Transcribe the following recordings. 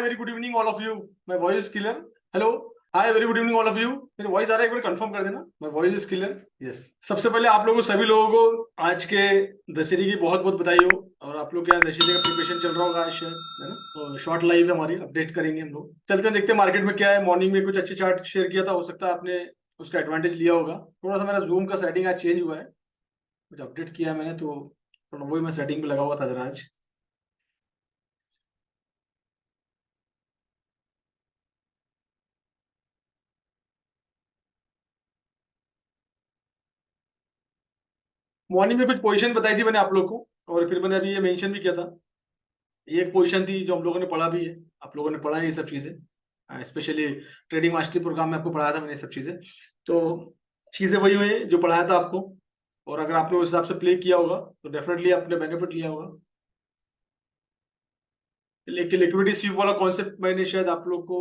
Very good evening all of you. My voice is clear? Hello, hi, very good evening all of you. मेरी voice आ रहा है? एक बार confirm कर देना, my voice is clear? Yes. सबसे पहले आप लोगों सभी लोगों को आज के दशहरे की बहुत बहुत बधाई हो। और आप लोग के यहाँ दशहरे का प्रिपरेशन चल रहा होगा आज शायद, है ना? तो शॉर्ट लाइव है हमारी, अपडेट करेंगे हम लोग। चलते हैं, देखते हैं मार्केट में क्या है। मॉर्निंग में कुछ अच्छे चार्ट शेयर किया था, हो सकता है आपने उसका एडवांटेज लिया होगा। थोड़ा सा मेरा जूम का सेटिंग आज चेंज हुआ है, कुछ अपडेट किया है मैंने, तो थोड़ा वही मैं सेटिंग पे लगा हुआ था जरा आज। मॉर्निंग में कुछ पोजीशन बताई थी मैंने आप लोग को, और फिर मैंने अभी ये मेंशन भी किया था। ये एक पोजीशन थी जो हम लोगों ने पढ़ा भी है, आप लोगों ने पढ़ा है ये सब चीजें, स्पेशली ट्रेडिंग मास्टरी प्रोग्राम में आपको पढ़ाया था मैंने ये सब चीजें। तो चीजें वही हुई जो पढ़ाया था आपको, और अगर आपने उस हिसाब से प्ले किया होगा तो डेफिनेटली आपने बेनिफिट लिया होगा। लेकिन लिक्विडिटी स्वीप वाला कॉन्सेप्ट मैंने शायद आप लोग को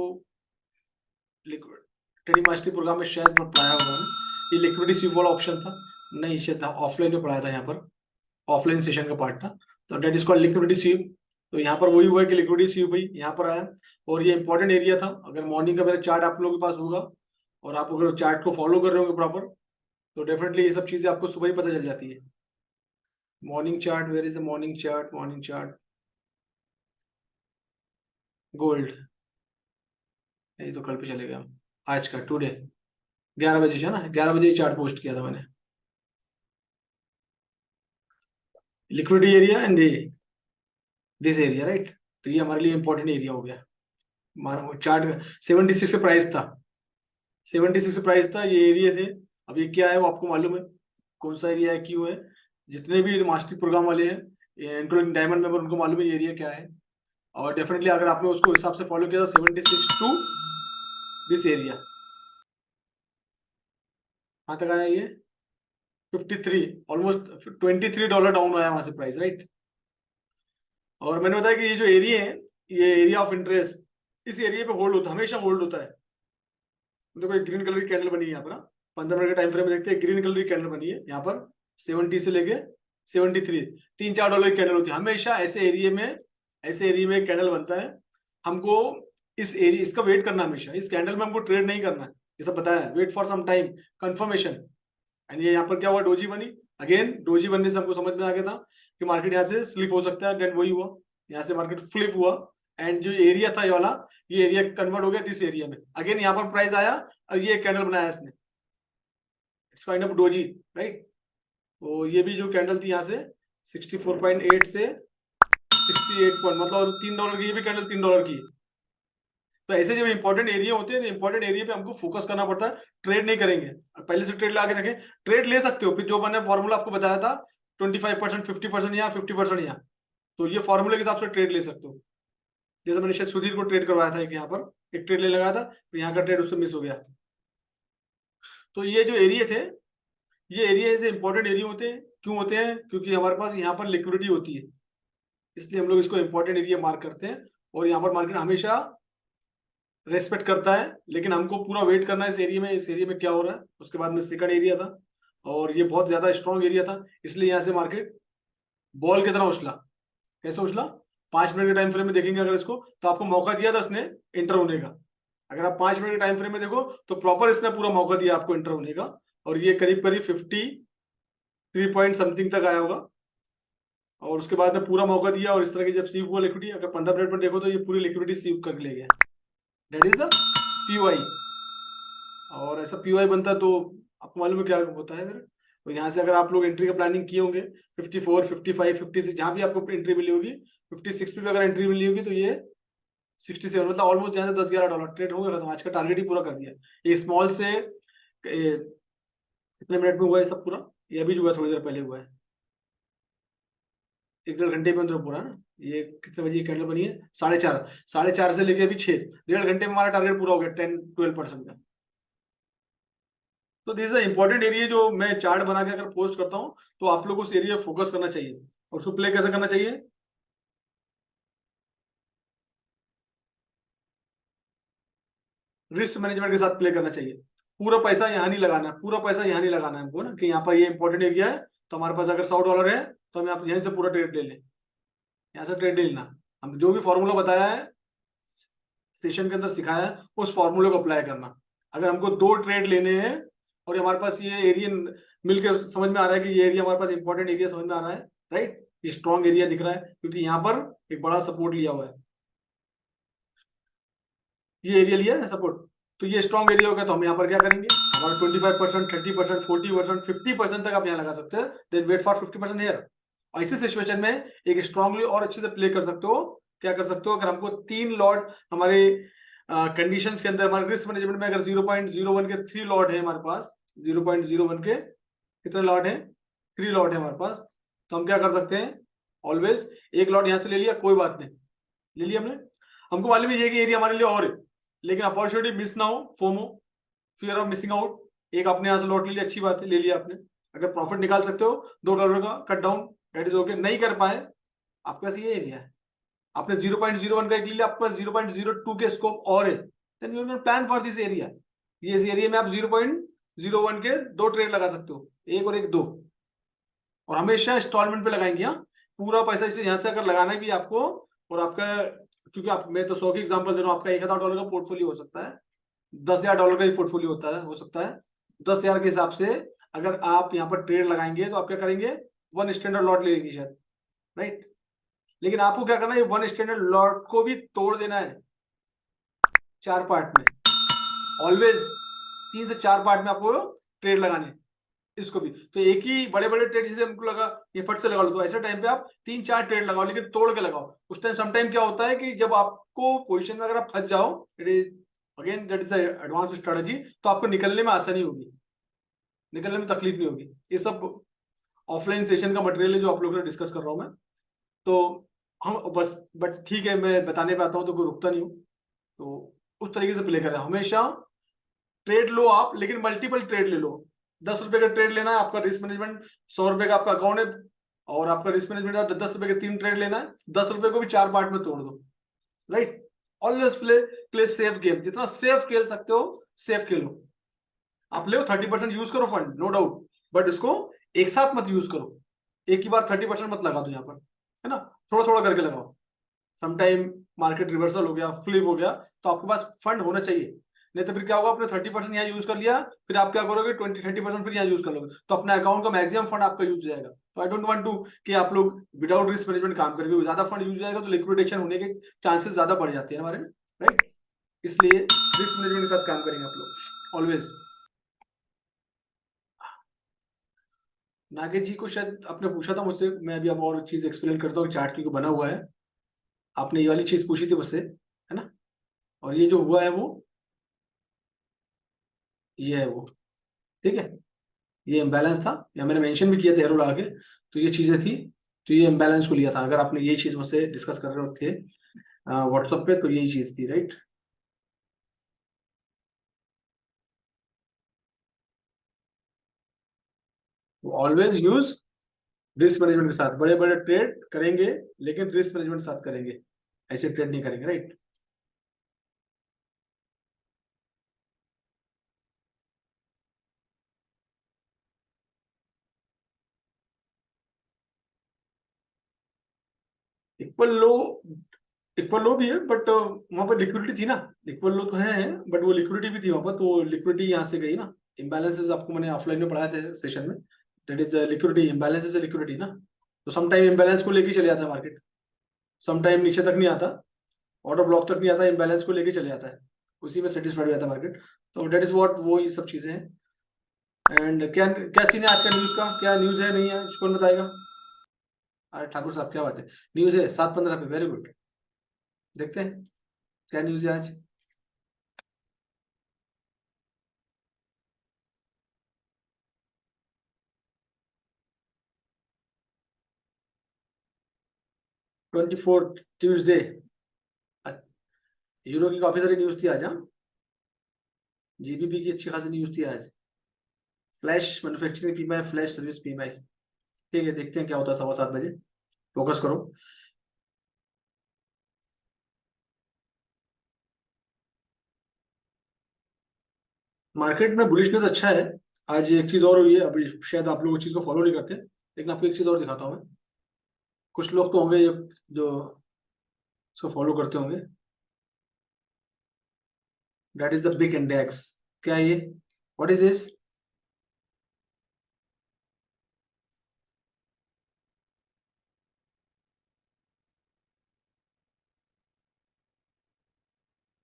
ट्रेडिंग मास्टरी प्रोग्राम में शायद पढ़ाया होगा मैंने। ये लिक्विडिटी स्वीप वाला ऑप्शन था, नहीं शायद ऑफलाइन में पढ़ाया था, यहाँ पर ऑफलाइन सेशन का पार्ट था। तो that is called liquidity sweep. तो यहाँ पर वही हुआ है कि लिक्विडिटी स्वीप हुई, यहाँ पर आया। और ये इंपॉर्टेंट एरिया था। अगर मॉर्निंग का मेरा चार्ट आप लोगों के पास होगा और आप अगर चार्ट को फॉलो कर रहे होंगे प्रॉपर, तो डेफिनेटली ये सब चीजें आपको सुबह ही पता चल जाती है। Morning chart, where is the morning chart? Morning chart gold, नहीं तो कल पे चलेगा। आज का टुडे 11 बजे है ना, 11 बजे चार्ट पोस्ट किया था मैंने। Liquidity area and this area, right? तो ये हमारे लिए इंपॉर्टेंट एरिया हो गया। मानो चार्ट 76 से प्राइस था, 76 से प्राइस था, ये एरिया थे। अब ये क्या है वो आपको मालूम है, कौन सा एरिया है, क्यों है। जितने भी मास्टरी प्रोग्राम वाले हैं, इंक्लूडिंग डायमंड मेंबर, उनको मालूम है ये एरिया क्या है। और डेफिनेटली अगर आपने उसको हिसाब से फॉलो किया था, 76 टू दिस एरिया, कहाँ तक आया ये? 53, ऑलमोस्ट $23 डाउन आया वहां से प्राइस, राइट? और मैंने बताया कि ये जो एरिया है, ये एरिया ऑफ इंटरेस्ट, इस एरिया पे होल्ड होता है, हमेशा होल्ड होता है। देखो एक ग्रीन कलर की कैंडल बनी है यहाँ पर, 15 मिनट के टाइम फ्रेम में देखते हैं, ग्रीन कलर की कैंडल बनी है यहाँ पर 70 से लेके 73, $3-4 की कैंडल होती है हमेशा। ऐसे एरिया में, ऐसे एरिया में कैंडल बनता है। हमको इस एरिया, इसका वेट करना हमेशा, इस कैंडल में हमको ट्रेड नहीं करना है, ये सब बताया। Wait for some time, confirmation. And ये यहाँ पर क्या हुआ, डोजी बनी। अगेन डोजी बनने से हमको समझ में आ गया था कि मार्केट यहाँ से स्लिप हो सकता है। देन वही हुआ, यहाँ से मार्केट फ्लिप हुआ, एंड जो एरिया था ये वाला, ये एरिया कन्वर्ट हो गया दिस एरिया में। अगेन यहाँ पर प्राइस आया और ये कैंडल बनाया इसने, it's kind of doji, right? तो ये भी जो कैंडल थी यहाँ से 64.8 से 68 पॉइंट, मतलब $3 की, ये भी कैंडल $3 की। तो ऐसे जब इंपॉर्टेंट एरिया होते हैं, इंपॉर्टेंट एरिया पे हमको फोकस करना पड़ता है। ट्रेड नहीं करेंगे, पहले से ट्रेड लगा के रखें। ट्रेड ले सकते हो, फिर जो मैंने फॉर्मूला आपको बताया था 25%, 50% यहाँ, 50% यहाँ, तो ये फॉर्मूले के हिसाब से ट्रेड ले सकते हो। जैसे मैंने शायद सुधीर को ट्रेड करवाया था, एक यहाँ पर एक ट्रेड ले लगाया था, फिर यहाँ का ट्रेड उससे मिस हो गया। तो ये जो एरिया थे, ये एरिया ऐसे इंपॉर्टेंट एरिया होते हैं। क्यों होते हैं? क्योंकि हमारे पास यहाँ पर लिक्विडिटी होती है, इसलिए हम लोग इसको इंपॉर्टेंट एरिया मार्क करते हैं। और यहाँ पर मार्केट हमेशा रेस्पेक्ट करता है, लेकिन हमको पूरा वेट करना है इस एरिया में, इस एरिया में क्या हो रहा है। उसके बाद में सेकंड एरिया था, और ये बहुत ज्यादा स्ट्रॉन्ग एरिया था, इसलिए यहाँ से मार्केट बॉल की तरह उछला। कैसे उछला? 5 मिनट के टाइम फ्रेम में देखेंगे अगर इसको, तो आपको मौका दिया था इसने एंटर होने का। अगर आप 5 मिनट के टाइम फ्रेम में देखो तो प्रॉपर इसने पूरा मौका दिया आपको एंटर होने का, और ये करीब करीब 53 पॉइंट समथिंग तक आया होगा। और उसके बाद में पूरा मौका दिया, और इस तरह की जब सीव हुआ लिक्विडिटी, अगर 15 मिनट में देखो तो ये पूरी लिक्विडिटी सीव कर ले गया। That is the PY. और ऐसा पीवाई बनता है तो आपको मालूम है क्या होता है फिर। तो यहाँ से अगर आप लोग एंट्री का प्लानिंग किए होंगे 54, 55, 56, जहां भी आपको एंट्री मिली होगी, 56 पे भी अगर एंट्री मिली होगी, तो ये 67, मतलब ऑलमोस्ट यहाँ से $10-11 ट्रेड हो गया खत्म। आज का टारगेट ही पूरा कर दिया। ये स्मॉल से कितने मिनट में हुआ है सब पूरा? ये अभी जो हुआ थोड़ी देर पहले हुआ है, 1-1.5 घंटे में तो पूरा ना। ये कितने बजे कैंडल बनी है? 4:30, 4:30 से लेके अभी 6, 1.5 घंटे में हमारा टारगेट पूरा हो गया 10-12% का। तो दिस इज इंपॉर्टेंट एरिया जो मैं चार्ट बना के अगर पोस्ट करता हूँ, तो आप लोग उस एरिया फोकस करना चाहिए। और उसको प्ले कैसे करना चाहिए? रिस्क मैनेजमेंट के साथ प्ले करना चाहिए। पूरा पैसा यहाँ नहीं लगाना है, पूरा पैसा यहाँ नहीं लगाना है हमको ना, कि यहाँ पर ये इंपॉर्टेंट एरिया है, तो हमारे पास अगर $100 है तो हम यहाँ यहीं से पूरा ट्रेड ले लें, यहाँ से ट्रेड ले लेना। हम जो भी फॉर्मूला बताया है सेशन के अंदर सिखाया है उस फॉर्मूले को अप्लाई करना। अगर हमको 2 ट्रेड लेने हैं और हमारे पास ये एरिया मिलकर समझ में आ रहा है कि ये एरिया हमारे पास इंपॉर्टेंट एरिया समझ में आ रहा है, राइट, ये स्ट्रॉन्ग एरिया दिख रहा है क्योंकि यहाँ पर एक बड़ा सपोर्ट लिया हुआ है, ये एरिया लिया है सपोर्ट, तो ये स्ट्रॉन्ग एरिया होगा। तो हम यहाँ पर क्या करेंगे, हमारा 25%, 30%, 40%, 50% तक आप यहाँ लगा सकते हैं, देन वेट फॉर 50% हेयर। ऐसी सिचुएशन में एक स्ट्रांगली और अच्छे से प्ले कर सकते हो। क्या कर सकते हो, अगर हमको 3 लॉट हमारे कंडीशंस के अंदर, हमारे रिस्क मैनेजमेंट में अगर 0.01 के 3 लॉट है हमारे पास, 0.01 के कितने लॉट है, 3 लॉट है हमारे पास, तो हम क्या कर सकते हैं, ऑलवेज एक लॉट यहां से ले लिया, कोई बात नहीं, ले लिया हमने, हमको मालूम है ये कि एरिया हमारे लिए और है, लेकिन अपॉर्चुनिटी मिस ना हो, FOMO, fear of missing out, एक आपने यहां से लॉट ले लिया, अच्छी बात है, ले लिया आपने, अगर प्रॉफिट निकाल सकते हो $2 का cut down, that is okay. नहीं कर पाए, आपके पास ये एरिया है, आपने 0.01 का एक ले लिया, आपके पास 0.02 के स्कोप और है, then you can plan for this area. ये इस एरिया में आप 0.01 के 2 ट्रेड लगा सकते हो, एक और एक 2, और हमेशा इंस्टॉलमेंट पे लगाएंगे। हाँ, पूरा पैसा इसे यहाँ से अगर लगाना है भी आपको, और आपका, क्योंकि आप, मैं तो 100 की एग्जांपल दे रहा हूँ, आपका $1000 का पोर्टफोलियो हो सकता है, $10,000 का ही पोर्टफोलियो होता है, हो सकता है, 10,000 के हिसाब से अगर आप यहाँ पर ट्रेड लगाएंगे तो आप क्या करेंगे, 1 स्टैंडर्ड लॉट ले लेंगे शायद, राइट, लेकिन आपको क्या करना है, 1 स्टैंडर्ड लॉट को भी तोड़ देना है 4 पार्ट में, ऑलवेज 3 से 4 पार्ट में आपको ट्रेड लगाने, इसको भी तो एक ही बड़े बड़े ट्रेड जैसे हमको लगा ये फट से लगा लो, तो ऐसे टाइम पे आप 3-4 ट्रेड लगाओ, लेकिन तोड़ के लगाओ। उस टाइम समटाइम क्या होता है कि जब आपको पोजीशन में अगर आप फंस जाओ, it is again that is advance strategy, तो आपको निकलने में आसानी होगी, निकलने में तकलीफ नहीं होगी। ये सब ऑफलाइन सेशन का मटेरियल है जो आप लोगों से डिस्कस कर रहा हूं मैं, तो हम बस, बट ठीक है, मैं बताने पे आता हूँ तो कोई रुकता नहीं हूँ, तो उस तरीके से प्ले करें। हमेशा ट्रेड लो आप, लेकिन मल्टीपल ट्रेड ले लो। 10 रुपए का ट्रेड लेना है, आपका रिस्क मैनेजमेंट 100 रुपए का आपका अकाउंट है, और आपका रिस्क मैनेजमेंट 10 रुपए के 3 ट्रेड लेना है, 10 रुपए को भी 4 पार्ट में तोड़ दो, right. Always play safe game, जितना सेफ खेल सकते हो सेफ खेलो। आप ले 30% यूज करो फंड, नो डाउट, बट इसको एक साथ मत यूज करो, एक ही बार 30% मत लगा दो यहाँ पर, है ना, थोड़ा थोड़ा करके लगाओ। समटाइम मार्केट रिवर्सल हो गया, फ्लिप हो गया, तो आपके पास फंड होना चाहिए, नहीं तो फिर क्या होगा, आपने 30% यहाँ यूज कर लिया, फिर आप क्या करोगे, 20-30% फिर यहाँ यूज कर लोगे, तो अपने अकाउंट का मैक्सिमम फंड आपका यूज हो जाएगा। तो आई डोंट वांट टू कि आप लोग विदाउट रिस्क मैनेजमेंट काम करेंगे, ज्यादा फंड यूज जाएगा तो लिक्विडेशन होने के चांसेस ज्यादा बढ़ जाते हैं हमारे, राइट, इसलिए रिस्क मैनेजमेंट के साथ काम करेंगे आप लोग ऑलवेज। नागेश जी को शायद आपने पूछा था मुझसे, मैं अभी अब और चीज एक्सप्लेन करता हूँ, चार्ट क्यों बना हुआ है, आपने ये वाली चीज पूछी थी मुझसे, है ना, और ये जो हुआ है वो ये है वो, ठीक है, ये इम्बैलेंस था, या मैंने मेंशन भी किया था एरो लगा के, तो ये चीजें थी, तो ये इम्बैलेंस को लिया था। अगर आपने ये चीज मुझसे डिस्कस कर रहे थे व्हाट्सएप पे, तो यही चीज थी, right. Always use risk management के साथ, बड़े बड़े ट्रेड करेंगे लेकिन रिस्क मैनेजमेंट के साथ करेंगे, ऐसे ट्रेड नहीं करेंगे, राइट। इक्वल लो, इक्वल लो भी है, बट वहां पर लिक्विडिटी थी ना, इक्वल लो तो है, बट वो लिक्विडिटी भी थी वहां पर, तो लिक्विडिटी यहाँ से गई ना, इम्बैलेंसेस आपको मैंने ऑफलाइन में पढ़ाया था सेशन में, that is the liquidity, imbalance is liquidity ना, तो सम टाइम इम्बैलेंस को लेके चले जाता है मार्केट, सम टाइम नीचे तक नहीं आता, ऑर्डर ब्लॉक तक नहीं आता, इम्बैलेंस को लेके चले जाता है, उसी में सेटिस्फाइड हो जाता है मार्केट, तो डेट इज व्हाट, वो ये सब चीजें हैं। एंड क्या क्या सीन है आज का न्यूज का, क्या न्यूज है, नहीं है, कौन बताएगा। अरे ठाकुर साहब क्या बात है, न्यूज है 7:15 पे, वेरी गुड, देखते हैं क्या न्यूज है आज। 24 ट्यूसडे, यूरो की काफी सारी न्यूज थी आज, हाँ, जीबीपी की अच्छी खासी न्यूज थी आज, flash manufacturing PMI, flash service PMI, ठीक है, देखते हैं क्या होता है 7:15 बजे, फोकस करो। मार्केट में बुलिशनेस अच्छा है, आज एक चीज और हुई है, अभी शायद आप लोग इस चीज को फॉलो नहीं करते, लेकिन आपको एक चीज और दिखाता हूँ मैं, कुछ लोग तो होंगे जो इसको फॉलो करते होंगे, that is the big index. क्या है ये? What is this?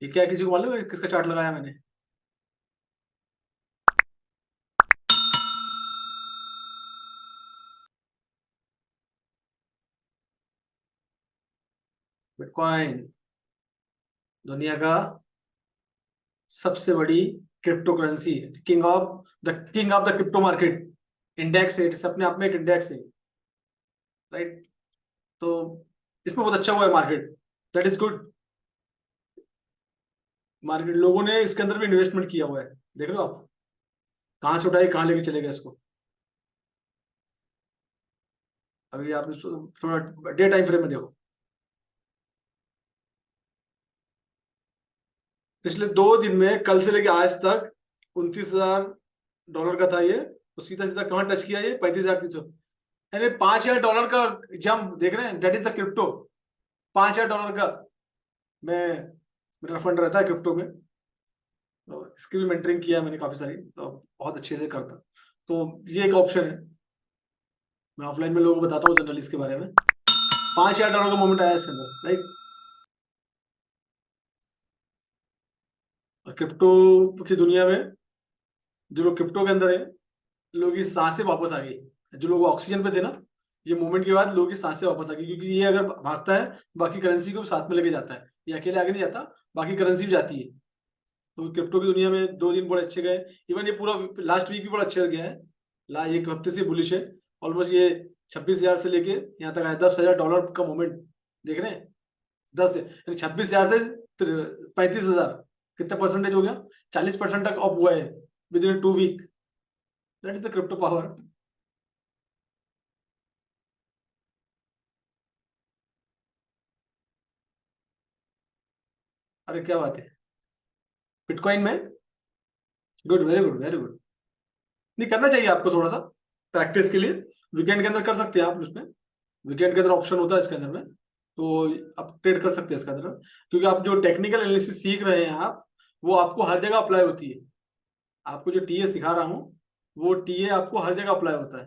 ये क्या, किसी को मालूम है किसका चार्ट लगाया मैंने? बिटकॉइन दुनिया का सबसे बड़ी crypto currency, king of the crypto market. Index है, इट्स अपने आप में एक इंडेक्स है, राइट? तो इसमें बहुत अच्छा हुआ है market, that is good. Market लोगों ने इसके अंदर भी इन्वेस्टमेंट किया हुआ है, देख रहे हो आप कहाँ से उठाई कहाँ लेके चले गए इसको। अभी आप इसको थोड़ा डे टाइम फ्रेम में देखो, पिछले 2 दिन में कल से लेके आज तक $29,000 का था ये, तो सीधा सीधा कहाँ टच किया ये? 35,300। यानी $5,000 का जंप देख रहे हैं, डेट इज द क्रिप्टो। $5,000 का। मैं मेरा फंड रहता है क्रिप्टो में, तो इसकी भी मेंटरिंग किया है मैंने काफी सारी, तो बहुत अच्छे से करता। तो ये एक ऑप्शन है, मैं ऑफलाइन में लोगों को बताता हूँ जनरली इसके बारे में। $5,000 का मोमेंट आया इसके अंदर, राइट? और क्रिप्टो की दुनिया में जो लोग क्रिप्टो के अंदर है, लोगों की सांसें वापस आ गई। जो लोग ऑक्सीजन पे थे ना, ये मूवमेंट के बाद लोगों की सांसें वापस आ गई, क्योंकि ये अगर भागता है बाकी करेंसी को साथ में लेके जाता है, ये अकेले आगे नहीं जाता, बाकी करेंसी भी जाती है। तो क्रिप्टो की दुनिया में 2 दिन बड़े अच्छे गए। इवन ये पूरा लास्ट वीक भी बड़ा अच्छा गया है, एक हफ्ते से बुलिश है। ऑलमोस्ट ये 26,000 से लेके यहाँ तक आया, $10,000 का मूवमेंट देख रहे हैं। 10 यानी 26,000 से 35,000, कितना परसेंटेज हो गया? 40% तक अप हुआ है within 2 week. That is the crypto power. अरे क्या बात है, बिटकॉइन में? Good, very good, very good. नहीं, करना चाहिए आपको थोड़ा सा प्रैक्टिस के लिए। वीकेंड के अंदर कर सकते हैं आप उसमें, वीकेंड के अंदर ऑप्शन होता है इसके अंदर में, तो आप ट्रेड कर सकते हैं इसके अंदर। क्योंकि आप जो टेक्निकल एनालिसिस सीख रहे हैं आप, वो आपको हर जगह अप्लाई होती है। आपको जो टीए सिखा रहा हूँ, वो टीए आपको हर जगह अप्लाई होता है।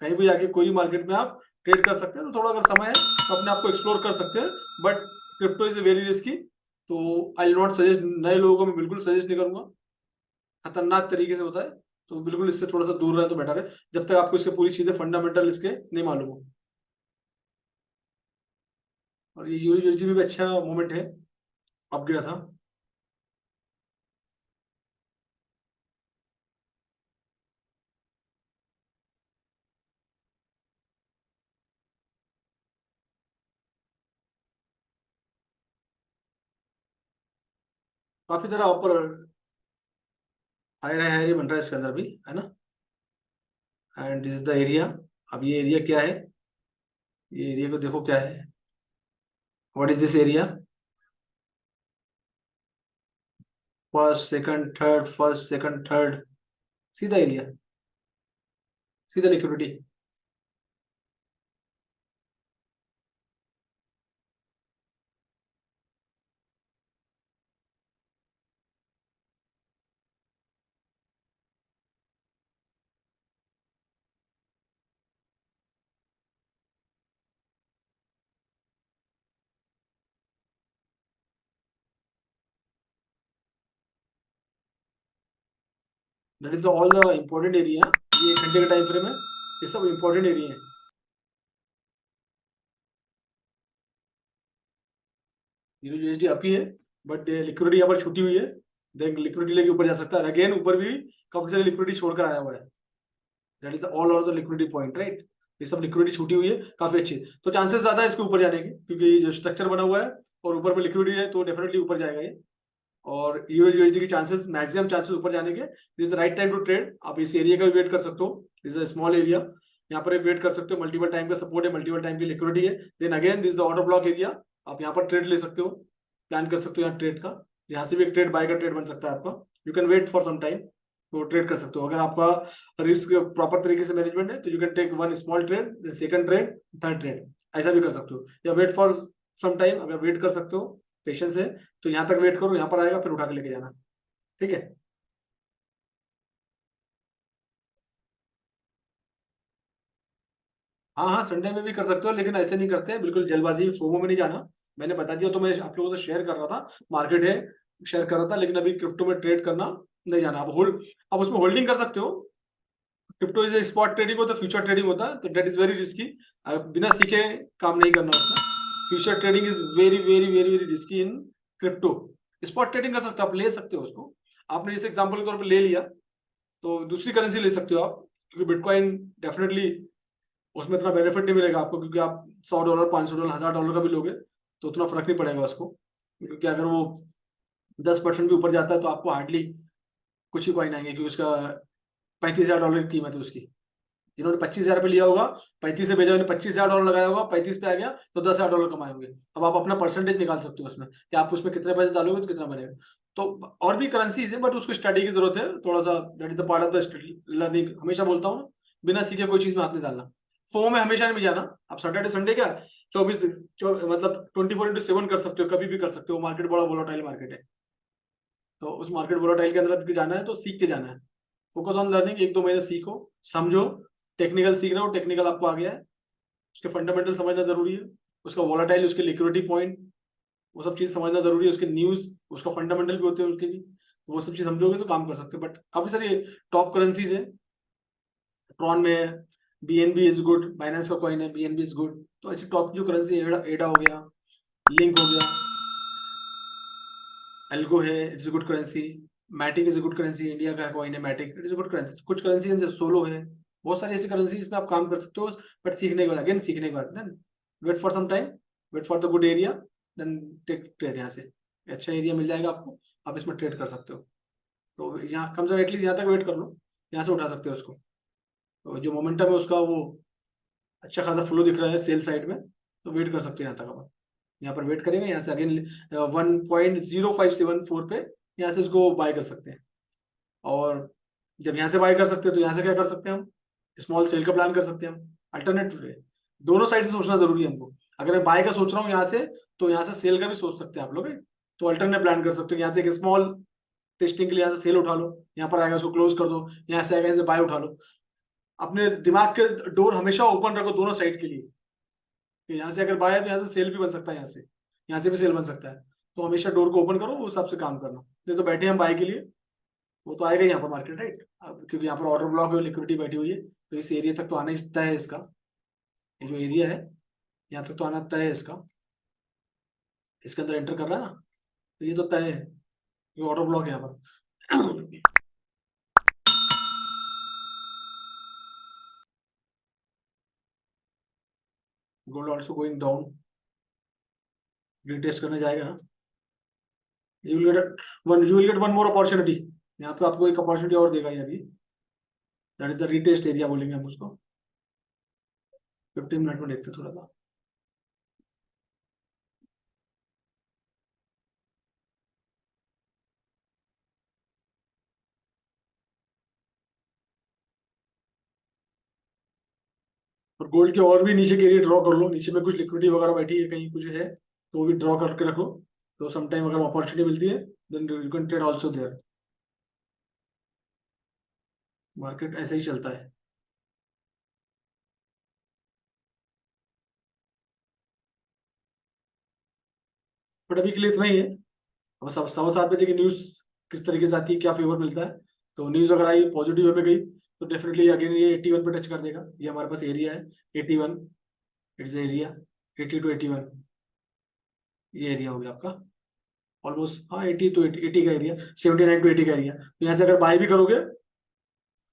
कहीं भी जाके कोई मार्केट में आप ट्रेड कर सकते हैं, तो थोड़ा अगर समय है तो अपने आप को एक्सप्लोर कर सकते हैं। But crypto is very risky, तो आई विल नॉट सजेस्ट। नए लोगों को मैं बिल्कुल सजेस्ट नहीं करूंगा, खतरनाक तरीके से होता है। तो बिल्कुल इससे थोड़ा सा दूर रहे तो बेटर है, जब तक आपको इसके पूरी चीजें फंडामेंटल इसके नहीं मालूम हो। और ये यूएसडी में भी अच्छा मोमेंट है, अप गया था। काफी सारा ऊपर हायर हायर बन रहा है इसके अंदर भी, है ना? And this is the area. अब ये एरिया क्या है? ये एरिया को देखो क्या है, what is this area? First second third, first second third, सीधा एरिया, सीधा liquidity. That is all the important area. ये 1 घंटे का टाइम फ्रेम है, ये सब इम्पोर्टेंट एरिया है। यूएसडी अप ही है, बट लिक्विडिटी यहाँ पर छूटी हुई है। देन लिक्विडिटी लेके ऊपर जा सकता है, अगेन ऊपर भी काफी सारी लिक्विडिटी छोड़कर आया हुआ है। That is all over the liquidity point, right? ये सब लिक्विडिटी छूटी हुई है काफी अच्छी, तो चांसेस ज्यादा है इसके ऊपर जाने के, क्योंकि ये जो स्ट्रक्चर बना हुआ है और ऊपर में लिक्विडिटी है, तो डेफिनेटली ऊपर जाएगा ये। और यूएसडी की चांसेस, मैक्सिमम चांसेस ऊपर जाने के। This is the right time to trade. आप इस एरिया का भी वेट कर सकते हो, this is a small area, यहाँ पर वेट कर सकते हो। मल्टीपल टाइम का सपोर्ट है, मल्टीपल टाइम की लिक्विडिटी है। Then again this is the order block area, आप यहाँ पर ट्रेड ले सकते हो, प्लान कर सकते हो यहाँ ट्रेड का। यहाँ से भी एक ट्रेड बाय का ट्रेड बन सकता है आपका। You can wait for some time, तो ट्रेड कर सकते हो। अगर आपका रिस्क प्रॉपर तरीके से मैनेजमेंट है, तो you can take one small trade, second trade, third trade, ऐसा भी कर सकते हो। या वेट फॉर सम टाइम, अगर वेट कर सकते हो पेशेंस है, तो यहाँ तक वेट करो, यहाँ पर आएगा फिर उठा के लेके जाना, ठीक है। हाँ हाँ, संडे में भी कर सकते हो, लेकिन ऐसे नहीं करते, बिल्कुल जल्दबाजी फोमो में नहीं जाना। मैंने बता दिया तो मैं आप लोगों से शेयर कर रहा था, मार्केट है शेयर कर रहा था, लेकिन अभी क्रिप्टो में ट्रेड करना नहीं जाना। अब उसमें होल्डिंग कर सकते हो। क्रिप्टो इज स्पॉट ट्रेडिंग होता है, फ्यूचर ट्रेडिंग होता है, तो डेट इज वेरी रिस्की। बिना सीखे काम नहीं करना उसमें। Future trading is very very very very risky in crypto. Spot trading कर सकते हो, आप ले सकते हो उसको। आपने जैसे एग्जाम्पल के तौर पर ले लिया, तो दूसरी करेंसी ले सकते हो आप, क्योंकि बिटकॉइन डेफिनेटली उसमें इतना बेनिफिट नहीं मिलेगा आपको, क्योंकि आप $100 $500 $1000 का भी लोगे तो उतना फर्क नहीं पड़ेगा उसको, क्योंकि अगर वो 10% भी ऊपर जाता है तो आपको हार्डली कुछ ही कॉइन आएंगे, क्योंकि उसका $35,000 की कीमत है उसकी। जिन्होंने 25,000 पे लिया होगा, 35 से भेजा, उन्होंने $25,000 लगाया होगा, 35 पे आ गया तो $10,000 कमाए होंगे। अब आप अपना परसेंटेज निकाल सकते हो उसमें, कि आप उसमें कितने पैसे डालोगे तो कितना बनेगा। तो और भी करेंसीज है, बट उसको स्टडी की जरूरत है थोड़ा सा, that is the part of the learning. हमेशा बोलता हूँ ना, बिना सीखे कोई चीज में हाथ नहीं डालना। फो में हमेशा नहीं जाना। आप सैटरडे संडे क्या मतलब 24/7 कर सकते हो, कभी भी कर सकते हो। मार्केट बड़ा वोलाटाइल मार्केट है, तो उस मार्केट वोलाटाइल के अंदर आपको जाना है तो सीख के जाना है। फोकस ऑन लर्निंग, 1-2 महीने सीखो, समझो। टेक्निकल सीख रहे हो, टेक्निकल आपको आ गया है, उसके फंडामेंटल समझना जरूरी है, उसका वोलाटाइल, उसके लिक्विडिटी पॉइंट, वो सब चीज समझना जरूरी है, उसके न्यूज, उसका फंडामेंटल भी होते हैं उसके भी, तो वो सब चीज समझोगे तो काम कर सकते हो। बट काफी सारी टॉप करेंसीज है, ट्रॉन में बीएनबी इज गुड, बाइनेंस का कॉइन है बीएनबी इज गुड। तो ऐसी टॉप जो करेंसी, एडा हो गया, लिंक हो गया, एल्गो है, it's a good currency. Matic is a good currency, India का कॉइन है Matic, it is a good currency. कुछ करेंसी है, सोलो है, बहुत सारी ऐसी करेंसी इसमें आप काम कर सकते हो। बट सीखने के बाद, अगेन सीखने के बाद, then wait for some time, wait for the good area, then take trade. यहाँ से अच्छा एरिया मिल जाएगा आपको, आप इसमें ट्रेड कर सकते हो। तो यहाँ कम से कम एटलीस्ट यहाँ तक वेट कर लो, यहाँ से उठा सकते हो उसको। तो जो मोमेंटम है उसका, वो अच्छा खासा फ्लो दिख रहा है सेल साइड में, तो वेट कर सकते हो यहाँ तक। अब यहाँ पर वेट करेंगे, यहाँ से अगेन 1.0574 पे यहाँ से इसको बाय कर सकते हैं। और जब यहाँ से बाय कर सकते हैं तो यहाँ से क्या कर सकते हैं हम, स्मॉल सेल का प्लान कर सकते हैं हम। अल्टरनेटिव है, दोनों साइड से सोचना जरूरी है हमको। अगर मैं बाय का सोच रहा हूँ यहाँ से, तो यहाँ से सेल का भी सोच सकते हैं आप लोग। तो अल्टरनेट प्लान कर सकते हो, यहाँ से एक स्मॉल टेस्टिंग के लिए यहाँ से सेल उठा लो, यहाँ पर आएगा उसको क्लोज कर दो, यहाँ से आएगा यहाँ से बाय उठा लो। अपने दिमाग के डोर हमेशा ओपन रखो दोनों साइड के लिए, कि यहाँ से अगर बाय है तो यहाँ से सेल भी बन सकता है, यहाँ से भी सेल बन सकता है। तो हमेशा डोर को ओपन करो, उस हिसाब से काम करना। नहीं तो बैठे हम बाय के लिए, वो तो आएगा ही यहाँ पर मार्केट, राइट। अब क्योंकि यहाँ पर ऑर्डर ब्लॉक है, लिक्विडिटी बैठी हुई है, तो इस एरिया तक तो आना ही तय है इसका। ये जो एरिया है, यहाँ तक तो आना तय है इसका, इसके अंदर एंटर कर रहा है ना, तो ये तो तय है, ये ऑर्डर ब्लॉक है यहाँ पर। Gold also going down, retest करने जाएगा ना। You will get one more opportunity, यहाँ पे आपको एक अपॉर्चुनिटी और देगा ये अभी, that is the retest area बोलेंगे हम उसको। 15 मिनट में देखते हैं थोड़ा सा। और गोल्ड के और भी नीचे के एरिया ड्रॉ कर लो, नीचे में कुछ लिक्विडिटी वगैरह बैठी है कहीं कुछ है, तो वो भी ड्रॉ करके रखो। तो समटाइम अगर अपॉर्चुनिटी मिलती है, then you can trade also there. Market ऐसे ही चलता है। बट अभी के लिए इतना ही है। अब 7:15 की न्यूज किस तरीके से आती है, क्या फेवर मिलता है। तो न्यूज अगर आई पॉजिटिव वे में गई, तो डेफिनेटली अगेन ये 81 पे टच कर देगा। ये हमारे पास एरिया है 81, इट्स एरिया 80 to 81, ये एरिया हो गया आपका ऑलमोस्ट। हाँ 80 का एरिया, 79 to 80 का एरिया। तो यहाँ से अगर बाय भी करोगे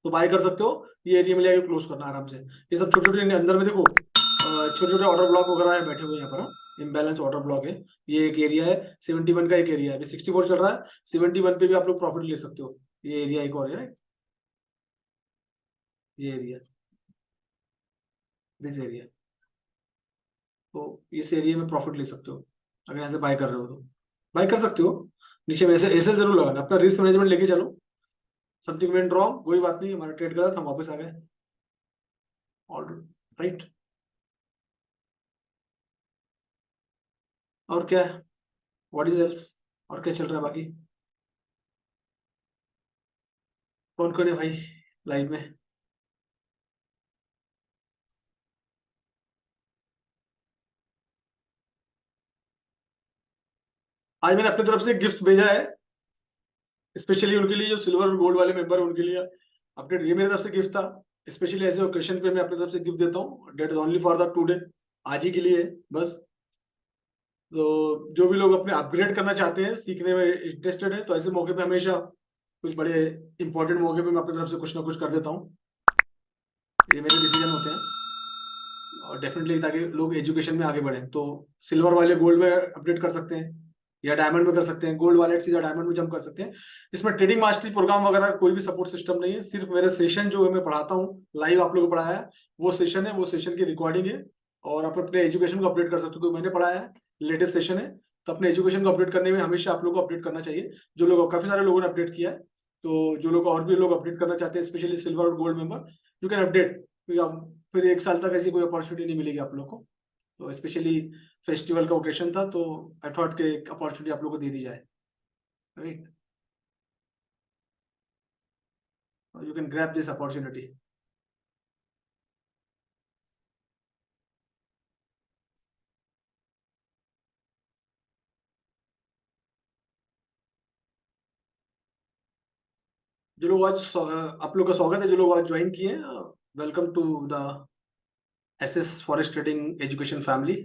तो बाय कर सकते हो, ये एरिया में लेके क्लोज करना आराम से। ये सब छोटे छोटे अंदर में देखो, छोटे छोटे ऑर्डर ब्लॉक वगैरह है बैठे हुए यहाँ पर, इम्बैलेंस ऑर्डर ब्लॉक है। ये एक एरिया है, 71 का एक एरिया है, अभी 64 चल रहा है, 71 पे भी आप लोग प्रॉफिट ले सकते हो। ये एरिया एक और है, ये एरिया, दिस एरिया। तो इस एरिया में प्रॉफिट ले सकते हो, अगर यहाँ से बाय कर रहे हो तो बाय कर सकते हो। नीचे में ऐसे ऐसे जरूर लगाना, अपना रिस्क मैनेजमेंट लेके चलो। समथिंग वेंट रॉन्ग, कोई बात नहीं, हमारा ट्रेड गलत, हम वापस आ गए, ऑल राइट। और क्या है, व्हाट इज एल्स, और क्या चल रहा है बाकी? कौन कौन है भाई लाइव में? आज मैंने अपनी तरफ से गिफ्ट भेजा है स्पेशली उनके लिए जो सिल्वर और गोल्ड वाले मेंबर है उनके लिए अपडेट। ये मेरी तरफ से गिफ्ट था, स्पेशली ऐसे ओकेशन पे मैं अपनी तरफ से गिफ्ट देता हूँ। That is only for the today, आज ही के लिए है बस। तो जो भी लोग अपने अपग्रेड करना चाहते हैं, सीखने में इंटरेस्टेड है, तो ऐसे मौके पे हमेशा कुछ बड़े इंपॉर्टेंट मौके पे मैं अपनी तरफ से कुछ ना कुछ कर देता हूँ। ये मेरे डिसीजन होते हैं और डेफिनेटली ताकि लोग एजुकेशन में आगे बढ़े। तो सिल्वर वाले गोल्ड में अपडेट कर सकते हैं या डायमंड में कर सकते हैं, गोल्ड वाले चीज डायमंड में जंप कर सकते हैं। इसमें ट्रेडिंग मास्टरी प्रोग्राम वगैरह कोई भी सपोर्ट सिस्टम नहीं है, सिर्फ मेरे सेशन जो मैं पढ़ाता हूँ लाइव आप लोगों को पढ़ाया है वो सेशन है, वो सेशन की रिकॉर्डिंग है और आप अपने एजुकेशन को अपडेट कर सकते हो। तो मैंने पढ़ाया है, लेटेस्ट सेशन है, तो अपने एजुकेशन को अपडेट करने में हमेशा आप लोग को अपडेट करना चाहिए। जो लोग, काफी सारे लोगों ने अपडेट किया है, तो जो लोग और भी लोग अपडेट करना चाहते हैं स्पेशली सिल्वर और gold member, you can update, क्योंकि फिर एक साल तक ऐसी कोई अपॉर्चुनिटी नहीं मिलेगी आप लोग को। तो स्पेशली फेस्टिवल का ओकेशन था तो आई थॉट के एक अपॉर्चुनिटी आप लोग को दे दी जाए, right? You can grab this opportunity. जो लोग आज आप लोग का स्वागत है, जो लोग आज ज्वाइन किए हैं, welcome to the SS forest trading education family.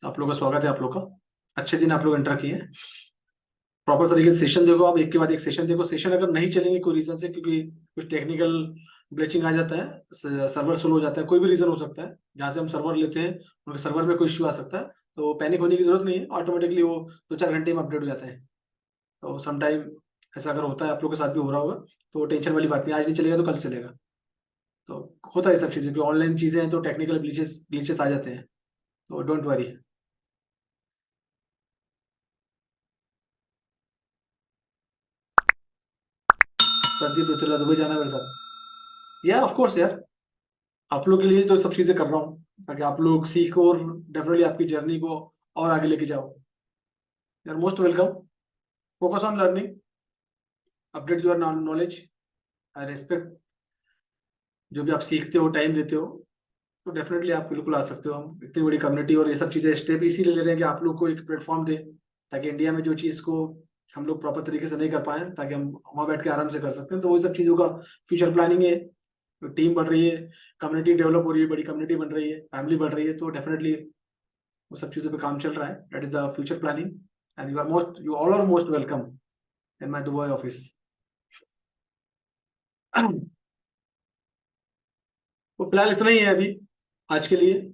आप लोग का स्वागत है, आप लोग का अच्छे दिन आप लोग एंटर किए हैं। प्रॉपर तरीके से सेशन देखो, आप एक के बाद एक सेशन देखो। सेशन अगर नहीं चलेंगे कोई रीजन से, क्योंकि कुछ टेक्निकल ग्लिचिंग आ जाता है, सर्वर स्लो हो जाता है, कोई भी रीजन हो सकता है, जहाँ से हम सर्वर लेते हैं उनके सर्वर में कोई इश्यू आ सकता है, तो पैनिक होने की जरूरत नहीं है, ऑटोमेटिकली वो 2-4 घंटे में अपडेट हो जाता है। तो समटाइम ऐसा अगर होता है, आप लोग के साथ भी हो रहा होगा, तो टेंशन वाली बात नहीं, आज नहीं चलेगा तो कल चलेगा। तो होता है सब चीज़ें, क्योंकि ऑनलाइन चीज़ें हैं तो टेक्निकल ग्लिचेस ग्लिचेस आ जाते हैं, तो don't worry. Pradeep Rutela Dubai जाना मेरे साथ, या ऑफ कोर्स यार, आप लोग के लिए तो सब चीज़ें कर रहा हूँ ताकि आप लोग सीखो और डेफिनेटली आपकी जर्नी को और आगे लेके जाओ। You are most welcome. Focus on learning, update your knowledge. I respect जो भी आप सीखते हो, टाइम देते हो, तो डेफिनेटली आप बिल्कुल आ सकते हो। हम इतनी बड़ी कम्युनिटी और ये सब चीज़ें स्टेप इसीलिए ले रहे हैं कि आप लोग को एक प्लेटफॉर्म दें, ताकि इंडिया में जो चीज़ को हम लोग प्रॉपर तरीके से नहीं कर पाए, ताकि हम वहाँ बैठ के आराम से कर सकते हैं। तो वो सब चीज़ों का फ्यूचर प्लानिंग है, टीम बढ़ रही है, कम्युनिटी डेवलप हो रही है, बड़ी कम्युनिटी बन रही है, फैमिली बढ़ रही है, तो डेफिनेटली वो सब चीज़ों पे काम चल रहा है। That is the future planning and you all are most welcome in my Dubai office. तो फिलहाल इतना ही है अभी आज के लिए,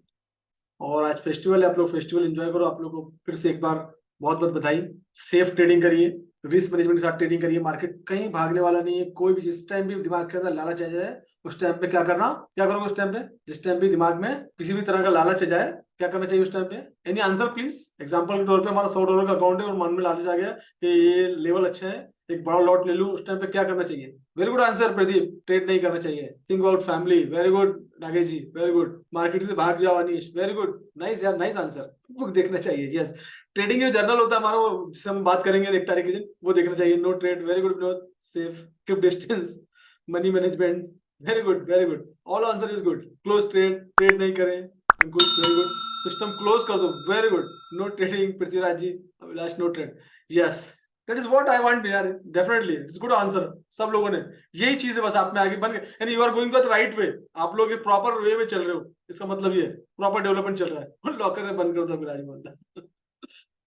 और आज फेस्टिवल है, आप लोग फेस्टिवल एंजॉय करो। आप लोग को फिर से एक बार बहुत बहुत बधाई। सेफ ट्रेडिंग करिए, रिस्क मैनेजमेंट के साथ ट्रेडिंग करिए। मार्केट कहीं भागने वाला नहीं है, कोई भी जिस टाइम भी दिमाग के अंदर लालच आ जाए उस टाइम पे क्या करना, क्या करोगे उस टाइम पे? जिस टाइम भी दिमाग में किसी भी तरह का लालच आ जाए, क्या करना चाहिए उस टाइम पे? Any answer please. एग्जांपल के तौर पे हमारा $100 का अकाउंट है और मन में लालच आ गया कि ये लेवल अच्छा है, एक बड़ा लॉट ले लूं, उस टाइम पे क्या करना चाहिए? Very good answer Pradeep, trade नहीं करना चाहिए, think about family. Very good Nagesh ji, very good. Market से भाग जाओ अनीश, वेरी गुड, नाइस यार, नाइस आंसर। बुक देखना चाहिए, यस। ट्रेडिंग जो जर्नल होता है हमारा, वो जिसे हम बात करेंगे 1 तारीख के दिन, वो देखना चाहिए। No trade, very good, no safe, keep distance, money management, very good, very good, all answer is good. Close trade, trade नहीं करें, good, very good. System close कर दो, very good. No trading, Prithviraj ji, Abhilash, no trade, yes. That is what I want यार, definitely it's good answer. सब लोगों ने यही चीज है, बस आप में आगे बन गए, यानी you are going the right way. आप लोग प्रॉपर वे में चल रहे हो, इसका मतलब ये प्रॉपर डेवलपमेंट चल रहा है। लॉकर में बंद कर दो अभिलाष बोलता है।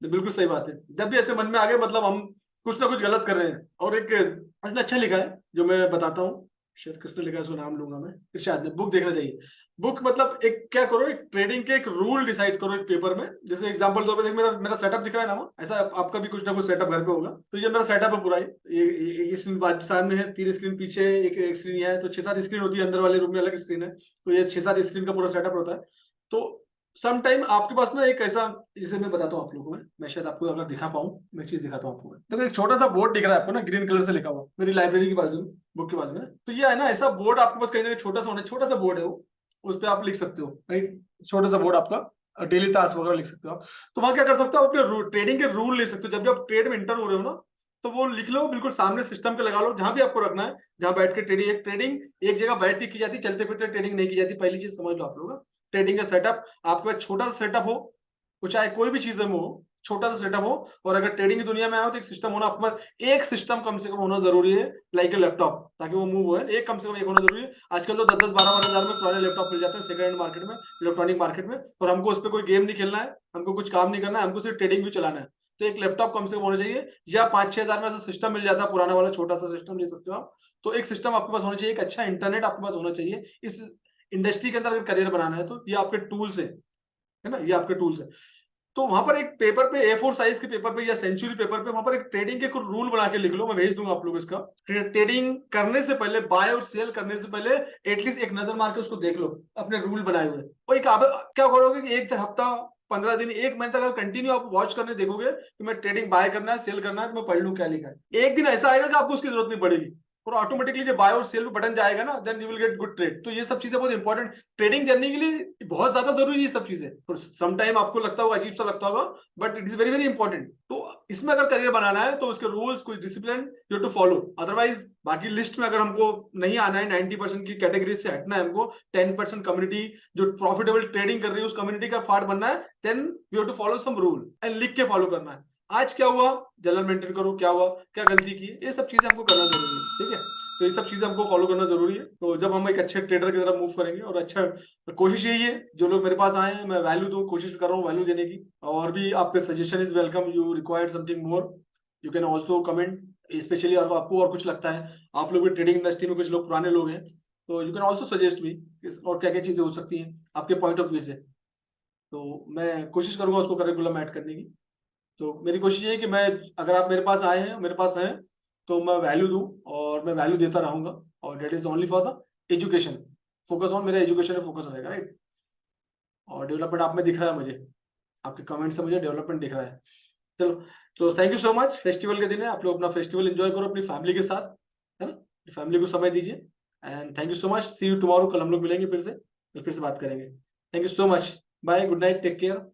बिल्कुल सही बात है। जब भी ऐसे मन में आ गए, मतलब हम कुछ ना कुछ गलत कर रहे हैं। और एक इसने अच्छा लिखा है जो मैं बताता हूँ, शायद किसने लिखा है, उसका नाम लूंगा मैं, इरशाद ने। बुक देखना चाहिए। बुक मतलब एक क्या करो, एक ट्रेडिंग के एक रूल डिसाइड करो एक पेपर में। जैसे एग्जांपल तौर पे देख, मेरा मेरा सेटअप दिख रहा है ना, वो ऐसा आपका भी कुछ ना कुछ सेटअप घर पे होगा। तो ये मेरा सेटअप है पूरा। ये स्क्रीन बाजू सामने है, 3 स्क्रीन पीछे, एक स्क्रीन ये है, तो 6-7 स्क्रीन होती है। अंदर वाले रूम में अलग स्क्रीन है, तो ये 6-7 स्क्रीन का पूरा सेटअप होता है। तो सम टाइम आपके पास ना एक ऐसा, जिसे मैं बताता हूँ आप लोगों को, मैं शायद आपको अगर दिखा पाऊँ, मैं चीज दिखाता हूँ आपको। तो एक छोटा सा बोर्ड दिख रहा है आपको ना, ग्रीन कलर से लिखा हुआ, मेरी लाइब्रेरी के बाजू, बुक के बाजू में। तो ये है ना, ऐसा बोर्ड आपके पास कहीं ना कहीं छोटा सा होना, छोटा सा बोर्ड है वो, उस पर आप लिख सकते हो, राइट? छोटा सा बोर्ड आपका डेली टास्क वगैरह लिख सकते हो आप। तो वहां क्या कर सकते हो, अपने ट्रेडिंग के रूल ले सकते हो। जब भी आप ट्रेड में इंटर हो रहे हो ना, तो वो लिख लो बिल्कुल सामने सिस्टम के लगा लो, जहां भी आपको रखना है, जहां बैठ के ट्रेडिंग एक जगह बैठ के की जाती है, चलते फिरते ट्रेडिंग नहीं की जाती। पहली चीज समझ लो आप लोग, ट्रेडिंग का सेटअप आपके पास छोटा सा सेटअप हो, वो चाहे कोई भी चीज में हो, छोटा सा सेटअप हो। और अगर ट्रेडिंग की दुनिया में आओ तो एक सिस्टम होना आपके पास, एक सिस्टम कम से कम होना जरूरी है, लाइक ए लैपटॉप, ताकि वो मूव हो। एक कम से कम एक होना जरूरी है। आजकल तो 10-10 12-12 हजार में पुराने लैपटॉप मिल जाते हैं सेकंड हैंड मार्केट में, इलेक्ट्रॉनिक मार्केट में। और हमको उस पर कोई गेम नहीं खेलना है, हमको कुछ काम नहीं करना है, हमको सिर्फ ट्रेडिंग भी चलाना है। तो एक लैपटॉप कम से कम होना चाहिए, या 5-6 हजार में ऐसा सिस्टम मिल जाता है, पुराना वाला छोटा सा सिस्टम ले सकते हो आप। तो एक सिस्टम आपके पास होना चाहिए, एक अच्छा इंटरनेट आपके पास होना चाहिए। इस इंडस्ट्री के अंदर अगर करियर बनाना है तो ये आपके टूल्स है ना, ये आपके टूल्स है। तो वहां पर एक पेपर पे, A4 साइज के पेपर पे या सेंचुरी पेपर पे, वहां पर एक ट्रेडिंग के कुछ रूल बना के लिख लो, मैं भेज दूंगा आप लोग इसका। ट्रेडिंग करने से पहले, बाय और सेल करने से पहले एटलीस्ट एक नजर मार के उसको देख लो, अपने रूल बनाए हुए। और क्या करोगे कि एक हफ्ता, 15 दिन, एक महीने तक कंटिन्यू आप वॉच करने देखोगे कि मैं ट्रेडिंग बाय करना है, सेल करना है, तो मैं पढ़ लूं क्या लिखा है। एक दिन ऐसा आएगा कि आपको उसकी जरूरत नहीं पड़ेगी, और ऑटोमेटिकली जब बाय और सेल पे बटन जाएगा ना, then you will get good trade. तो ये सब चीजें बहुत इंपॉर्टेंट, ट्रेडिंग जर्नी के लिए बहुत ज्यादा जरूरी है ये सब चीजें। तो सम टाइम आपको लगता होगा, अजीब सा लगता होगा, but it is very very important. तो इसमें अगर करियर बनाना है तो उसके रूल्स, कुछ discipline you to follow. Otherwise बाकी लिस्ट में अगर हमको नहीं आना है, 90% की कैटेगरी से हटना है, हमको 10% कम्युनिटी जो प्रॉफिटेबल ट्रेडिंग कर रही है उस कम्युनिटी का पार्ट बनना है, then we have to follow some rule and लिख के फॉलो करना है। आज क्या हुआ, जर्नल मेंटेन करो, क्या हुआ, क्या गलती की, ये सब चीजें हमको करना जरूरी है। ठीक है, तो ये सब चीजें हमको फॉलो करना जरूरी है। तो जब हम एक अच्छे ट्रेडर की तरफ मूव करेंगे, और अच्छा, कोशिश यही है, जो लोग मेरे पास आए हैं मैं वैल्यू दूं, कोशिश कर रहा हूँ वैल्यू देने की। और भी आपके suggestion is welcome, you required something more, you can also comment. Specially आपको और कुछ लगता है, आप लोग भी ट्रेडिंग इंडस्ट्री में कुछ लोग पुराने लोग हैं, तो you can also suggest me और क्या क्या चीजें हो सकती हैं आपके पॉइंट ऑफ व्यू से। तो मैं कोशिश करूंगा उसको करिकुलम ऐड करने की। तो मेरी कोशिश ये है कि मैं, अगर आप मेरे पास आए हैं, मेरे पास हैं, तो मैं वैल्यू दूं, और मैं वैल्यू देता रहूंगा। और that is only for the education, focus on, मेरा एजुकेशन में फोकस रहेगा, राइट। और डेवलपमेंट आप में दिख रहा है मुझे, आपके कमेंट से मुझे डेवलपमेंट दिख रहा है। चलो, तो thank you so much. Festival के दिन है, आप लोग अपना फेस्टिवल एंजॉय करो अपनी फैमिली के साथ, है ना, फैमिली को समय दीजिए। And thank you so much, see you tomorrow, कल हम लोग मिलेंगे फिर से बात करेंगे। Thank you so much, bye, good night, take care.